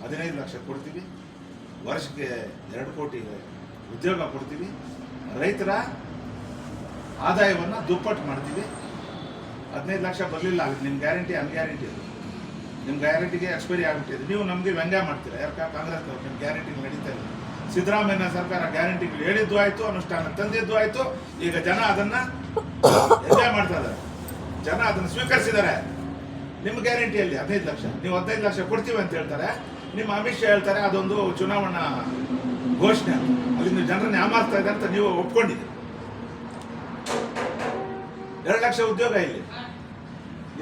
15 ಲಕ್ಷ ಕೊಡ್ತೀವಿ, ವರ್ಷಕ್ಕೆ 2 ಕೋಟಿ ಉದ್ಯೋಗ ಕೊಡ್ತೀವಿ, ರೈತರ ಆದಾಯವನ್ನು ದುಪ್ಪಟ್ಟು ಮಾಡ್ತೀವಿ. 15 ಲಕ್ಷ ಬರಲಿಲ್ಲ, ಆಗುತ್ತೆ ನಿಮ್ಮ ಗ್ಯಾರಂಟಿ ಅನ್ಗ್ಯಾರಂಟಿ ಅದು. ನಿಮ್ಮ ಗ್ಯಾರಂಟಿಗೆ ಎಕ್ಸ್ಪೈರಿ ಆಗಿಬಿಟ್ಟಿದೆ. ನೀವು ನಮಗೆ ವ್ಯಂಗ್ಯ ಮಾಡ್ತೀರಾ. ಯಾಕೆ ಕಾಂಗ್ರೆಸ್ ನಿಮ್ಮ ಗ್ಯಾರಂಟಿ ನಡೀತಾ ಇಲ್ಲ. ಸಿದ್ದರಾಮಯ್ಯ ಸರ್ಕಾರ ಗ್ಯಾರಂಟಿಗಳು ಹೇಳಿದ್ದು ಆಯಿತು, ಅನುಷ್ಠಾನ ತಂದಿದ್ದು ಆಯಿತು. ಈಗ ಜನ ಅದನ್ನು ಎಂಜಾಯ್ ಮಾಡ್ತಾ ಇದ್ದಾರೆ, ಜನ ಅದನ್ನು ಸ್ವೀಕರಿಸಿದ್ದಾರೆ. ನಿಮ್ಮ ಗ್ಯಾರಂಟಿಯಲ್ಲಿ 15 ಲಕ್ಷ, ನೀವು 15 ಲಕ್ಷ ಕೊಡ್ತೀವಿ ಅಂತ ಹೇಳ್ತಾರೆ. ನಿಮ್ಮ ಅಮಿತ್ ಶಾ ಹೇಳ್ತಾರೆ ಅದೊಂದು ಚುನಾವಣಾ ಘೋಷಣೆ, ಅಲ್ಲಿಂದ ಜನರನ್ನ ಯಾಮಾರ್ತಾ ಇದೆ ಅಂತ ನೀವು ಒಪ್ಕೊಂಡಿದ್ದೀರಿ. 2 ಲಕ್ಷ ಉದ್ಯೋಗ ಇಲ್ಲಿ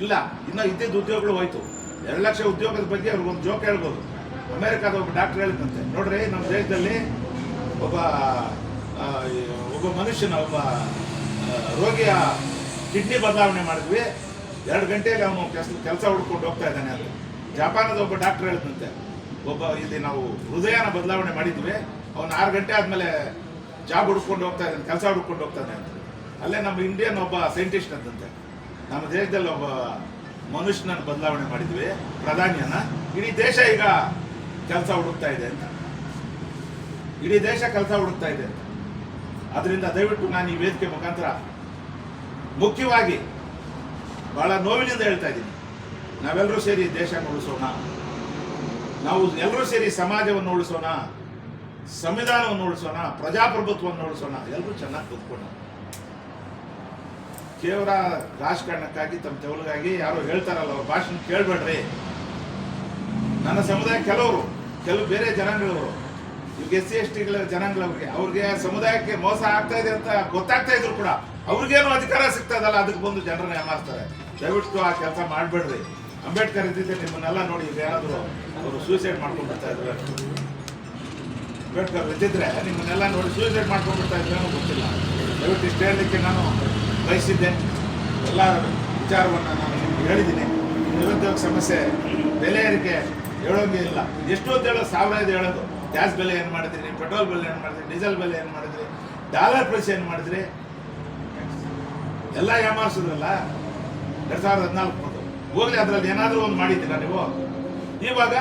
ಇಲ್ಲ, ಇನ್ನೂ ಇದ್ದಿದ್ದು ಉದ್ಯೋಗಗಳು ಹೋಯ್ತು. 2 ಲಕ್ಷ ಉದ್ಯೋಗದ ಬಗ್ಗೆ ಅವ್ರಿಗೊಂದು ಜೋಕ್ ಹೇಳ್ಬೋದು. ಅಮೆರಿಕಾದ ಒಬ್ಬ ಡಾಕ್ಟರ್ ಹೇಳಿದಂತೆ, ನೋಡ್ರಿ ನಮ್ಮ ದೇಶದಲ್ಲಿ ಒಬ್ಬ ಮನುಷ್ಯನ ರೋಗಿಯ ಕಿಡ್ನಿ ಬದಲಾವಣೆ ಮಾಡಿದ್ವಿ, 2 ಗಂಟೆಯಲ್ಲಿ ಅವನು ಕೆಲಸ ಹುಡ್ಕೊಂಡು ಹೋಗ್ತಾ ಇದ್ದಾನೆ ಅಂತ. ಜಪಾನದ ಒಬ್ಬ ಡಾಕ್ಟರ್ ಹೇಳಿದಂತೆ, ಇಲ್ಲಿ ನಾವು ಹೃದಯನ ಬದಲಾವಣೆ ಮಾಡಿದ್ವಿ, ಅವನು 6 ಗಂಟೆ ಆದಮೇಲೆ ಜಾಬ್ ಹುಡ್ಕೊಂಡು ಹೋಗ್ತಾ ಇದ್ದಾನೆ, ಕೆಲಸ ಹುಡ್ಕೊಂಡು ಹೋಗ್ತಾನೆ ಅಂತ. ಅಲ್ಲೇ ನಮ್ಮ ಇಂಡಿಯನ್ ಒಬ್ಬ ಸೈಂಟಿಸ್ಟ್ ಅಂತಂತೆ, ನಮ್ಮ ದೇಶದಲ್ಲಿ ಒಬ್ಬ ಮನುಷ್ಯನನ್ನು ಬದಲಾವಣೆ ಮಾಡಿದ್ವಿ, ಪ್ರಧಾನಿಯನ್ನ, ಇಡೀ ದೇಶ ಈಗ ಕೆಲಸ ಹುಡುಕ್ತಾ ಇದೆ ಅಂತ. ಇಡೀ ದೇಶ ಕೆಲಸ ಹುಡುಕ್ತಾ ಇದೆ ಅಂತ. ಅದರಿಂದ ದಯವಿಟ್ಟು ನಾನು ಈ ವೇದಿಕೆ ಮುಖಾಂತರ ಮುಖ್ಯವಾಗಿ ಬಹಳ ನೋವಿನಿಂದ ಹೇಳ್ತಾ ಇದ್ದೀನಿ, ನಾವೆಲ್ಲರೂ ಸೇರಿ ದೇಶವನ್ನು ಉಳಿಸೋಣ, ನಾವು ಎಲ್ಲರೂ ಸೇರಿ ಸಮಾಜವನ್ನು ಉಳಿಸೋಣ, ಸಂವಿಧಾನವನ್ನು ಉಳಿಸೋಣ, ಪ್ರಜಾಪ್ರಭುತ್ವವನ್ನು ಉಳಿಸೋಣ, ಎಲ್ಲರೂ ಚೆನ್ನಾಗಿ ಬದುಕೋಣ. ಕೇವಲ ರಾಜಕಾರಣಕ್ಕಾಗಿ ತಮ್ಮ ತೆವಲಿಗಾಗಿ ಯಾರೋ ಹೇಳ್ತಾರಲ್ಲ ಅವ್ರ ಭಾಷಣ ಕೇಳಬೇಡ್ರಿ. ನನ್ನ ಸಮುದಾಯ ಕೆಲವು ಬೇರೆ ಜನಾಂಗಗಳವರು, ಇವಾಗ SC ST ಜನಾಂಗಗಳವ್ರಿಗೆ, ಅವ್ರಿಗೆ ಸಮುದಾಯಕ್ಕೆ ಮೋಸ ಆಗ್ತಾ ಇದೆ ಅಂತ ಗೊತ್ತಾಗ್ತಾ ಇದ್ರು ಕೂಡ ಅವ್ರಿಗೇನು ಅಧಿಕಾರ ಸಿಗ್ತಾ ಇದಲ್ಲ, ಅದಕ್ಕೆ ಬಂದು ಜನರನ್ನ ಏಮಾರ್ತಾರೆ. ದಯವಿಟ್ಟು ಆ ಕೆಲಸ ಮಾಡಬೇಡ್ರಿ. ಅಂಬೇಡ್ಕರ್ ಇದ್ದಿದ್ದೆ ನಿಮ್ಮನ್ನೆಲ್ಲ ನೋಡಿ ಈಗ ಯಾರಾದರೂ ಅವರು ಸೂಸೈಡ್ ಮಾಡ್ಕೊಂಡ್ಬಿಡ್ತಾ ಇದ್ರು. ಅಂಬೇಡ್ಕರ್ ಇದ್ದಿದ್ರೆ ನಿಮ್ಮನ್ನೆಲ್ಲ ನೋಡಿ ಸೂಸೈಡ್ ಮಾಡ್ಕೊಂಡ್ಬಿಡ್ತಾ ಇದ್ರೇನೋ ಗೊತ್ತಿಲ್ಲ. ದಯವಿಟ್ಟು ಇಷ್ಟು ಹೇಳಲಿಕ್ಕೆ ನಾನು ಬಯಸಿದ್ದೆ. ಎಲ್ಲ ವಿಚಾರವನ್ನು ನಾನು ನಿಮ್ಗೆ ಹೇಳಿದ್ದೀನಿ. ನಿರುದ್ಯೋಗ ಸಮಸ್ಯೆ, ಬೆಲೆ ಏರಿಕೆ ಹೇಳೋಂಗೆ ಇಲ್ಲ. ಎಷ್ಟು ಅಂತ ಹೇಳೋದು, 1000 ಹೇಳೋದು. ಗ್ಯಾಸ್ ಬೆಲೆ ಏನು ಮಾಡಿದ್ರಿ, ಪೆಟ್ರೋಲ್ ಬೆಲೆ ಏನು ಮಾಡಿದ್ರಿ, ಡೀಸೆಲ್ ಬೆಲೆ ಏನು ಮಾಡಿದ್ರಿ, ಡಾಲರ್ ಪ್ರೈಸ್ ಏನು ಮಾಡಿದ್ರಿ, ಎಲ್ಲ ಯಾಮಾರಿಸಿದ್ರಲ್ಲ 2014 ಹೋಗ್ಲಿ. ಅದರಲ್ಲಿ ಏನಾದರೂ ಒಂದು ಮಾಡಿದ್ದೀರಾ ನೀವು? ಇವಾಗ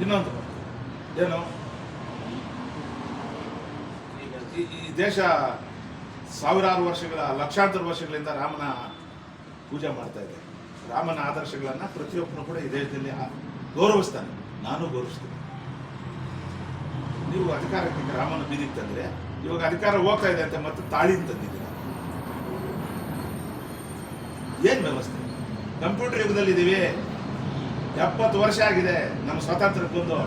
ಇನ್ನೊಂದು ಏನು, ಈ ದೇಶ ಸಾವಿರಾರು ವರ್ಷಗಳ, ಲಕ್ಷಾಂತರ ವರ್ಷಗಳಿಂದ ರಾಮನ ಪೂಜೆ ಮಾಡ್ತಾ ಇದೆ. ರಾಮನ ಆದರ್ಶಗಳನ್ನು ಪ್ರತಿಯೊಬ್ಬನು ಕೂಡ ಈ ದೇಶದಲ್ಲಿ ಗೌರವಿಸ್ತಾನೆ, ನಾನು ಗೌರವಿಸ್ತೀನಿ. ನೀವು ಅಧಿಕಾರಕ್ಕೆ ರಾಮನ ಬೀದಿಗೆ ತಂದ್ರೆ, ಇವಾಗ ಅಧಿಕಾರ ಹೋಗ್ತಾ ಇದೆ ಅಂತ ಮತ್ತೆ ತಾಳಿನ ತಂದಿದ್ದೀರಾ. ಏನ್ ವ್ಯವಸ್ಥೆ? ಕಂಪ್ಯೂಟರ್ ಯುಗದಲ್ಲಿ ಇದೀವಿ. 70 ವರ್ಷ ಆಗಿದೆ ನಮ್ಮ ಸ್ವಾತಂತ್ರ್ಯಕ್ಕೊಂದು.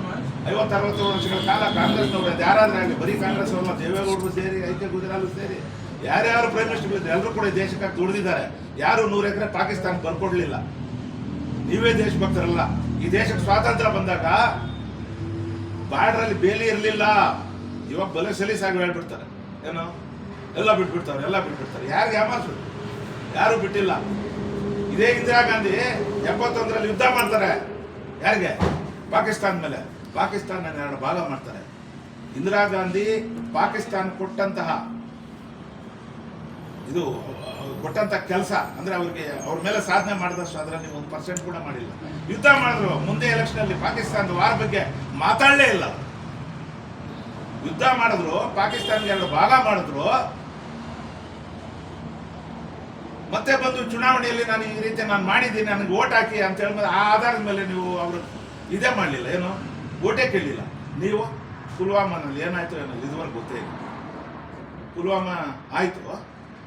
50-60 ವರ್ಷಗಳ ಕಾಲ ಕಾಂಗ್ರೆಸ್ನವರು ಯಾರಾದ್ರೂ ಆಗಲಿ, ಬರೀ ಕಾಂಗ್ರೆಸ್ ಅವರ ದೇವೇಗೌಡರು ಸೇರಿ, ಐಕೆ ಗುಜರಾಲ್ ಸೇರಿ, ಯಾರ್ಯಾರು ಪ್ರೈಮ್ ಮಿನಿಸ್ಟರ್ ಇದ್ದಾರೆ ಎಲ್ಲರೂ ಕೂಡ ದೇಶಕ್ಕಾಗಿ ದುಡಿದಿದ್ದಾರೆ. ಯಾರು 100 ಎಕರೆ ಪಾಕಿಸ್ತಾನಕ್ಕೆ ಬರ್ಕೊಡ್ಲಿಲ್ಲ. ನೀವೇ ದೇಶಭಕ್ತರಲ್ಲ. ಈ ದೇಶಕ್ಕೆ ಸ್ವಾತಂತ್ರ್ಯ ಬಂದಾಗ ಬಾರ್ಡ್ರಲ್ಲಿ ಬೇಲಿ ಇರಲಿಲ್ಲ. ಇವಾಗ ಬಲೆ ಸಲೀಸಾಗಿ ಹೇಳ್ಬಿಡ್ತಾರೆ, ಏನು ಎಲ್ಲ ಬಿಟ್ಬಿಡ್ತಾರೆ. ಯಾರಿಗೆ ಯಾಮಾರಿಸೋದು? ಯಾರು ಬಿಟ್ಟಿಲ್ಲ. ಇದೇ ಇಂದಿರಾ ಗಾಂಧಿ 71ರಲ್ಲಿ ಯುದ್ಧ ಮಾಡ್ತಾರೆ. ಯಾರಿಗೆ? ಪಾಕಿಸ್ತಾನ ಮೇಲೆ. ಪಾಕಿಸ್ತಾನ 2 ಭಾಗ ಮಾಡ್ತಾರೆ. ಇಂದಿರಾ ಗಾಂಧಿ ಪಾಕಿಸ್ತಾನ ಕೊಟ್ಟಂತಹ ಕೆಲಸ ಅಂದ್ರೆ ಅವ್ರ ಮೇಲೆ ಸಾಧನೆ ಮಾಡಿದಷ್ಟು ಅದರಲ್ಲಿ 1% ಕೂಡ ಮಾಡಿಲ್ಲ. ಯುದ್ಧ ಮಾಡಿದ್ರು. ಮುಂದೆ ಎಲೆಕ್ಷನ್ ಅಲ್ಲಿ ಪಾಕಿಸ್ತಾನದ ವಾರ ಬಗ್ಗೆ ಮಾತಾಡಲೇ ಇಲ್ಲ. ಯುದ್ಧ ಮಾಡಿದ್ರು, ಪಾಕಿಸ್ತಾನಕ್ಕೆ 2 ಭಾಗ ಮಾಡಿದ್ರು. ಮತ್ತೆ ಬಂದು ಚುನಾವಣೆಯಲ್ಲಿ ನಾನು ಈ ರೀತಿ ನಾನು ಮಾಡಿದ್ದೀನಿ, ನನಗೆ ಓಟ್ ಹಾಕಿ ಅಂತ ಹೇಳಿದ್ರೆ ಆ ಆಧಾರದ ಮೇಲೆ ನೀವು ಅವರು ಇದೇ ಮಾಡಲಿಲ್ಲ, ಏನು ಓಟೇ ಕೇಳಲಿಲ್ಲ. ನೀವು ಪುಲ್ವಾಮಾನಲ್ಲಿ ಏನಾಯ್ತು ಏನೋ ಇದುವರೆಗೆ ಗೊತ್ತೇ ಇಲ್ಲ. ಪುಲ್ವಾಮಾ ಆಯ್ತು,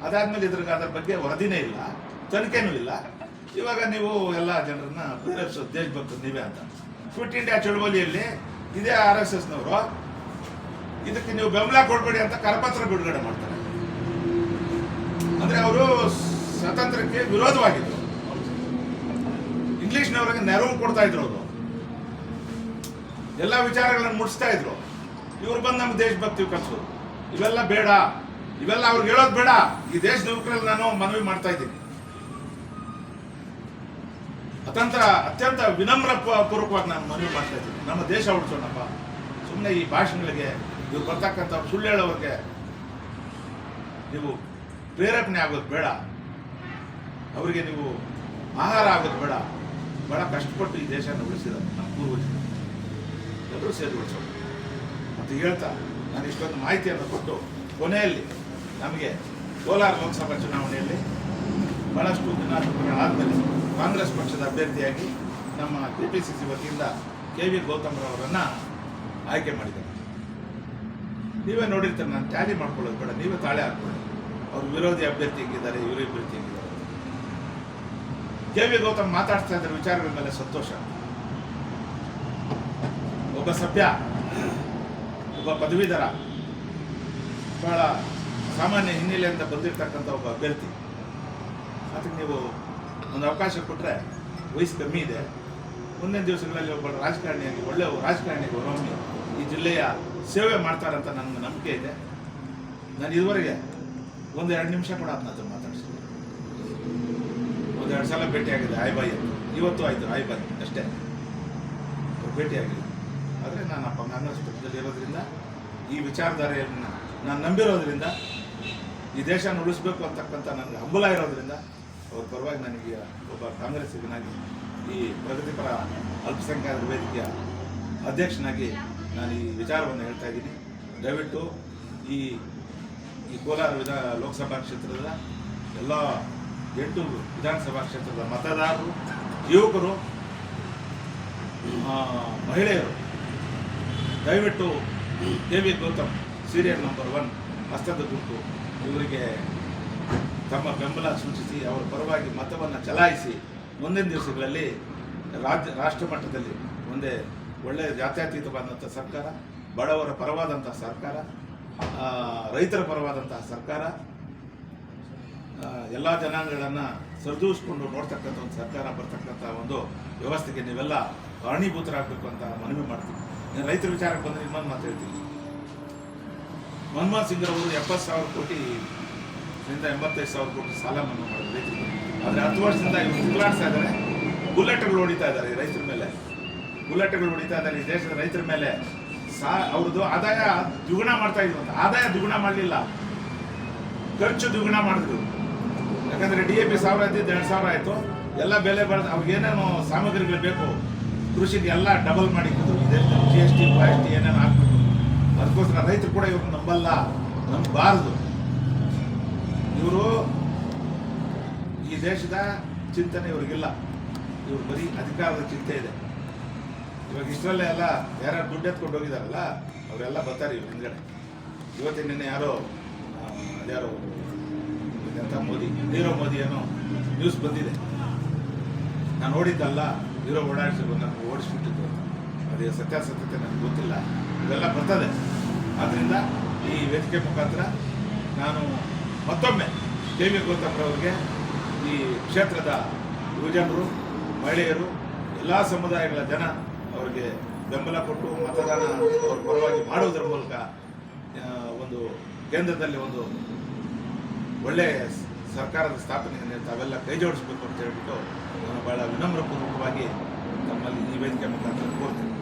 ಅದಾದ್ಮೇಲೆ ಅದ್ರ ಬಗ್ಗೆ ವರದಿನೇ ಇಲ್ಲ, ತನಿಖೆನೂ ಇಲ್ಲ. ಇವಾಗ ನೀವು ಎಲ್ಲ ಜನರನ್ನ ಪ್ರೇರೇಪಿಸೋದು ದೇಶಭಕ್ತರು ನೀವೇ ಅಂತ. ಕ್ವಿಟ್ ಇಂಡಿಯಾ ಚಳವಳಿಯಲ್ಲಿ ಇದೇ RSSನವರು ಇದಕ್ಕೆ ನೀವು ಬೆಂಬಲ ಕೊಡಬೇಡಿ ಅಂತ ಕರಪತ್ರ ಬಿಡುಗಡೆ ಮಾಡ್ತಾರೆ. ಅಂದ್ರೆ ಅವರು ಸ್ವಾತಂತ್ರ್ಯಕ್ಕೆ ವಿರೋಧವಾಗಿದ್ರು. ಇಂಗ್ಲಿಷ್ನವರಿಗೆ ನೆರವು ಕೊಡ್ತಾ ಇದ್ರು. ಅವರು ಎಲ್ಲ ವಿಚಾರಗಳನ್ನು ಮುಡಿಸ್ತಾ ಇದ್ರು. ಇವ್ರು ಬಂದು ನಮ್ಮ ದೇಶಭಕ್ತಿ ಕಲಿಸೋದು, ಇವೆಲ್ಲ ಬೇಡ, ಇವೆಲ್ಲ ಅವ್ರಿಗೆ ಹೇಳೋದು ಬೇಡ. ಈ ದೇಶದ ಯುವಕರಲ್ಲಿ ನಾನು ಮನವಿ ಮಾಡ್ತಾ ಇದ್ದೀನಿ. ಅತ್ಯಂತ ವಿನಮ್ರ ಪೂರ್ವಕವಾಗಿ ನಾನು ಮನವಿ ಮಾಡ್ತಾ ಇದ್ದೀನಿ. ನಮ್ಮ ದೇಶ ಉಳಿಸೋಣಪ್ಪ. ಸುಮ್ಮನೆ ಈ ಭಾಷಣಗಳಿಗೆ ಇವ್ರು ಬರ್ತಕ್ಕಂಥ ಸುಳ್ಳು ಹೇಳೋರಿಗೆ ನೀವು ಪ್ರೇರೇಪಣೆ ಆಗೋದು ಬೇಡ. ಅವರಿಗೆ ನೀವು ಆಹಾರ ಆಗೋದು ಬೇಡ. ಭಾಳ ಕಷ್ಟಪಟ್ಟು ಈ ದೇಶನ ಉಳಿಸಿದ್ದಾರೆ ನಮ್ಮ ಪೂರ್ವಜರು, ಎಲ್ಲರೂ ಸೇರಿ ಉಳಿಸೋಣ ಅಂತ ಹೇಳ್ತಾ ನಾನು ಇಷ್ಟೊಂದು ಮಾಹಿತಿಯನ್ನು ಕೊಟ್ಟು ಕೊನೆಯಲ್ಲಿ ನಮಗೆ ಕೋಲಾರ ಲೋಕಸಭಾ ಚುನಾವಣೆಯಲ್ಲಿ ಭಾಳಷ್ಟು ದಿನಾಚರಣೆಗಳಾದಮೇಲೆ ಕಾಂಗ್ರೆಸ್ ಪಕ್ಷದ ಅಭ್ಯರ್ಥಿಯಾಗಿ ನಮ್ಮ KPCC ವತಿಯಿಂದ KV ಗೌತಮ್ರವರನ್ನು ಆಯ್ಕೆ ಮಾಡಿದ್ದಾರೆ. ನೀವೇ ನೋಡಿರ್ತಾರೆ, ನಾನು ಟ್ಯಾಲಿ ಮಾಡ್ಕೊಳ್ಳೋದು ಬೇಡ, ನೀವೇ ತಾಳೆ ಹಾಕ್ಕೊಳ್ಳಿ. ಅವರು ವಿರೋಧಿ ಅಭ್ಯರ್ಥಿ ಹೆಂಗಿದ್ದಾರೆ, ಇವರು ಅಭ್ಯರ್ಥಿ ಹೆಂಗಿದ್ದಾರೆ. KV ಗೌತಮ್ ಮಾತಾಡ್ತಾ ಇದ್ದಾರೆ ವಿಚಾರಗಳ ಮೇಲೆ ಸಂತೋಷ. ಒಬ್ಬ ಸಭ್ಯ, ಒಬ್ಬ ಪದವೀಧರ, ಬಹಳ ಸಾಮಾನ್ಯ ಹಿನ್ನೆಲೆಯಿಂದ ಬಂದಿರತಕ್ಕಂಥ ಒಬ್ಬ ಅಭ್ಯರ್ಥಿ. ಅದಕ್ಕೆ ನೀವು ಒಂದು ಅವಕಾಶ ಕೊಟ್ಟರೆ, ವಯಸ್ಸು ಕಮ್ಮಿ ಇದೆ, ಮುಂದಿನ ದಿವಸಗಳಲ್ಲಿ ಒಬ್ಬ ರಾಜಕಾರಣಿಯಾಗಿ, ಒಳ್ಳೆಯ ರಾಜಕಾರಣಿಯಾಗಿ ಹೊರಹೊಮ್ಮಿ ಈ ಜಿಲ್ಲೆಯ ಸೇವೆ ಮಾಡ್ತಾರಂತ ನನಗೆ ನಂಬಿಕೆ ಇದೆ. ನಾನು ಇದುವರೆಗೆ 1-2 ನಿಮಿಷ ಕೂಡ ಅದನ್ನ ಮಾತಾಡಿಸ್ತೀನಿ. 1-2 ಸಲ ಭೇಟಿಯಾಗಿದೆ ಆಯ್ಬಾಯಿ ಅಂತ, ಇವತ್ತು ಆಯಿತು ಆಯ್ಬಾಯಿ ಅಷ್ಟೇ, ಭೇಟಿಯಾಗಿಲ್ಲ. ಆದರೆ ನಾನು ಕಾಂಗ್ರೆಸ್ ಪಕ್ಷದಲ್ಲಿ ಇರೋದ್ರಿಂದ, ಈ ವಿಚಾರಧಾರೆಯನ್ನು ನಾನು ನಂಬಿರೋದ್ರಿಂದ, ಈ ದೇಶನ ಉಳಿಸ್ಬೇಕು ಅಂತಕ್ಕಂಥ ನನಗೆ ಹಂಬಲ ಇರೋದ್ರಿಂದ, ಅವ್ರ ಪರವಾಗಿ ನನಗೆ ಒಬ್ಬ ಕಾಂಗ್ರೆಸ್ಸಿಗನಾಗಿ, ಈ ಪ್ರಗತಿಪರ ಅಲ್ಪಸಂಖ್ಯಾತರ ವೇದಿಕೆಯ ಅಧ್ಯಕ್ಷನಾಗಿ ನಾನು ಈ ವಿಚಾರವನ್ನು ಹೇಳ್ತಾ ಇದ್ದೀನಿ. ದಯವಿಟ್ಟು ಈ ಕೋಲಾರ ಲೋಕಸಭಾ ಕ್ಷೇತ್ರದ ಎಲ್ಲ 8 ವಿಧಾನಸಭಾ ಕ್ಷೇತ್ರದ ಮತದಾರರು, ಯುವಕರು, ಮಹಿಳೆಯರು ದಯವಿಟ್ಟು KV ಗೌತಮ್ ಸೀರಿಯಲ್ ನಂಬರ್ 1 ಹಸ್ತದ ಗುರುತು ಇವರಿಗೆ ತಮ್ಮ ಬೆಂಬಲ ಸೂಚಿಸಿ ಅವರ ಪರವಾಗಿ ಮತವನ್ನು ಚಲಾಯಿಸಿ ಮುಂದಿನ ದಿವಸಗಳಲ್ಲಿ ರಾಷ್ಟ್ರ ಮಟ್ಟದಲ್ಲಿ ಒಂದೇ ಒಳ್ಳೆಯ ಜಾತ್ಯತೀತವಾದಂಥ ಸರ್ಕಾರ, ಬಡವರ ಪರವಾದಂಥ ಸರ್ಕಾರ, ರೈತರ ಪರವಾದಂತಹ ಸರ್ಕಾರ, ಎಲ್ಲ ಜನಾಂಗಗಳನ್ನು ಸರಿದೂಗಿಸ್ಕೊಂಡು ನೋಡ್ತಕ್ಕಂಥ ಒಂದು ಸರ್ಕಾರ ಬರ್ತಕ್ಕಂಥ ಒಂದು ವ್ಯವಸ್ಥೆಗೆ ನೀವೆಲ್ಲ ಕಾರಣೀಭೂತರಾಗಬೇಕು ಅಂತ ಮನವಿ ಮಾಡ್ತೀನಿ. ನಾನು ರೈತರ ವಿಚಾರಕ್ಕೆ ಬಂದರೆ ಇನ್ನೊಂದು ಮಾತು ಹೇಳ್ತೀನಿ. ಮನಮೋಹನ್ ಸಿಂಗ್ ಅವರು 70,000 ಕೋಟಿ 85,000 ಕೋಟಿ ಸಾಲ ಮನ್ನಾ ಮಾಡಿದ್ರು ರೈತರಿಗೆ. ಆದರೆ 10 ವರ್ಷದಿಂದ ಇವರು ತಿರುಗಾಡ್ತಾ ಇದ್ದಾರೆ, ಬುಲೆಟ್ಗಳು ಹೊಡಿತಾ ಇದ್ದಾರೆ ರೈತರ ಮೇಲೆ, ಬುಲೆಟ್ಗಳು ಹೊಡಿತಾ ಇದ್ದಾರೆ ಈ ದೇಶದ ರೈತರ ಮೇಲೆ. ಅವ್ರದ್ದು ಆದಾಯ ದ್ವಿಗುಣ ಮಾಡ್ತಾ ಇದ್ರು ಅಂತ, ಆದಾಯ ದ್ವಿಗುಣ ಮಾಡಲಿಲ್ಲ, ಖರ್ಚು ದ್ವಿಗುಣ ಮಾಡಿದ್ರು. ಯಾಕಂದರೆ DAP 1,000 ಇದ್ದಿದ್ದು 2,000 ಆಯಿತು. ಎಲ್ಲ ಬೆಲೆ ಬೆಳೆದು ಅವ್ರಿಗೆ ಏನೇನು ಸಾಮಗ್ರಿಗಳು ಬೇಕು ಕೃಷಿಗೆ ಎಲ್ಲ ಡಬಲ್ ಮಾಡಿದ್ರು. ಈ ದೇಶದಲ್ಲಿ GST GST ಏನೇನು ಹಾಕ್ಬೇಕು. ಅದಕ್ಕೋಸ್ಕರ ರೈತರು ಕೂಡ ಇವ್ರನ್ನ ನಂಬಲ್ಲ, ನಂಬಬಾರದು. ಇವರು ಈ ದೇಶದ ಚಿಂತನೆ ಇವ್ರಿಗಿಲ್ಲ, ಇವ್ರು ಬರೀ ಅಧಿಕಾರದ ಚಿಂತೆ ಇದೆ. ಇವಾಗ ಇಷ್ಟರಲ್ಲೇ ಎಲ್ಲ ಯಾರು ದುಡ್ಡು ಎತ್ಕೊಂಡು ಹೋಗಿದಾರಲ್ಲ ಅವರೆಲ್ಲ ಬರ್ತಾರೆ ಇವ್ರ ಹಿಂದ್ಗಡೆ. ಇವತ್ತಿನ ನಿನ್ನೆ ಯಾರೋ ಎಂಥ ನೀರವ್ ಮೋದಿ ಏನೋ ನ್ಯೂಸ್ ಬಂದಿದೆ, ನಾನು ನೋಡಿದ್ದಲ್ಲ, ನೀರೋ ಓಡಿಸ್ಬಿಟ್ಟಿದ್ದು. ಅದೇ ಸತ್ಯಾಸತ್ಯತೆ ನನಗೆ ಗೊತ್ತಿಲ್ಲ, ಇವೆಲ್ಲ ಬರ್ತದೆ. ಆದ್ದರಿಂದ ಈ ವೇದಿಕೆ ಮುಖಾಂತರ ನಾನು ಮತ್ತೊಮ್ಮೆ KV ಗೌತಮ್ರವ್ರಿಗೆ, ಈ ಕ್ಷೇತ್ರದ ಯುವಜನರು, ಮಹಿಳೆಯರು, ಎಲ್ಲ ಸಮುದಾಯಗಳ ಜನ ಅವರಿಗೆ ಬೆಂಬಲ ಕೊಟ್ಟು ಮತದಾನ ಅವ್ರ ಪರವಾಗಿ ಮಾಡುವುದರ ಮೂಲಕ ಒಂದು ಕೇಂದ್ರದಲ್ಲಿ ಒಂದು ಒಳ್ಳೆಯ ಸರ್ಕಾರದ ಸ್ಥಾಪನೆಗೆ ತಾವೆಲ್ಲ ಕೈ ಜೋಡಿಸಬೇಕು ಅಂತ ಹೇಳ್ಬಿಟ್ಟು ನಾನು ಬಹಳ ವಿನಮ್ರಪೂರ್ವಕವಾಗಿ ತಮ್ಮಲ್ಲಿ ಈ ವೇದಿಕೆ ಮುಖಾಂತರ ಕೋರ್ತೀನಿ.